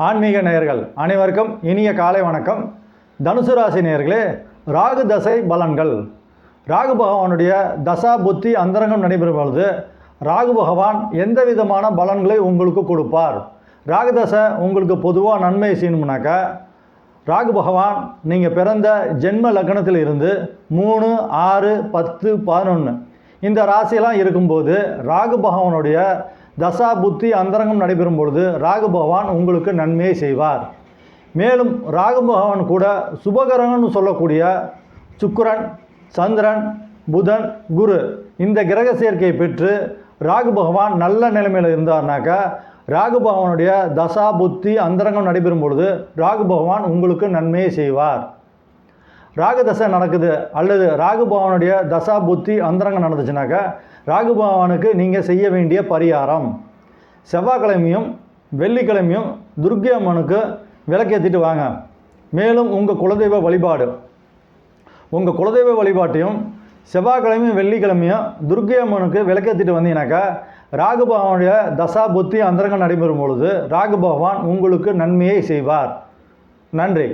ஆன்மீக நேயர்கள் அனைவருக்கும் இனிய காலை வணக்கம். தனுசு ராசி நேயர்களே, ராகு தசை பலன்கள். ராகு பகவானுடைய தசா புத்தி அந்தரங்கம் நடைபெறும் பொழுது ராகு பகவான் எந்த விதமான பலன்களை உங்களுக்கு கொடுப்பார்? ராகு தசை உங்களுக்கு பொதுவாக நன்மை செய்யணும்னாக்கா, ராகு பகவான் நீங்கள் பிறந்த ஜென்ம லக்னத்தில் இருந்து 3, 6, 10, 11 இந்த ராசியெல்லாம் இருக்கும்போது ராகு பகவானுடைய தசா புத்தி அந்தரங்கம் நடைபெறும் பொழுது ராகு பகவான் உங்களுக்கு நன்மையை செய்வார். மேலும் ராகு பகவான் கூட சுபகிரகம்னு சொல்லக்கூடிய சுக்கிரன், சந்திரன், புதன், குரு இந்த கிரக சேர்க்கையை பெற்று ராகு பகவான் நல்ல நிலைமையில் இருந்தார்னாக்கா, ராகு பகவானுடைய தசா புத்தி அந்தரங்கம் நடைபெறும் பொழுது ராகு பகவான் உங்களுக்கு நன்மையை செய்வார். ராகு தசை நடக்குது அல்லது ராகு பகவானுடைய தசா புத்தி அந்தரங்கம் நடந்துச்சுனாக்கா, ராகு பகவானுக்கு நீங்கள் செய்ய வேண்டிய பரிகாரம், செவ்வாய்க்கிழமையும் வெள்ளிக்கிழமையும் துர்க்கை அம்மனுக்கு விளக்கேற்றிட்டு வாங்க. மேலும் உங்கள் குலதெய்வ வழிபாட்டையும் செவ்வாய்க்கிழமையும் வெள்ளிக்கிழமையும் துர்க்கை அம்மனுக்கு விளக்கேற்றிட்டு வந்தீங்கன்னாக்கா, ராகு பகவானுடைய தசா புத்தி அந்தரங்கம் நடைபெறும் பொழுது ராகு பகவான் உங்களுக்கு நன்மையை செய்வார். நன்றி.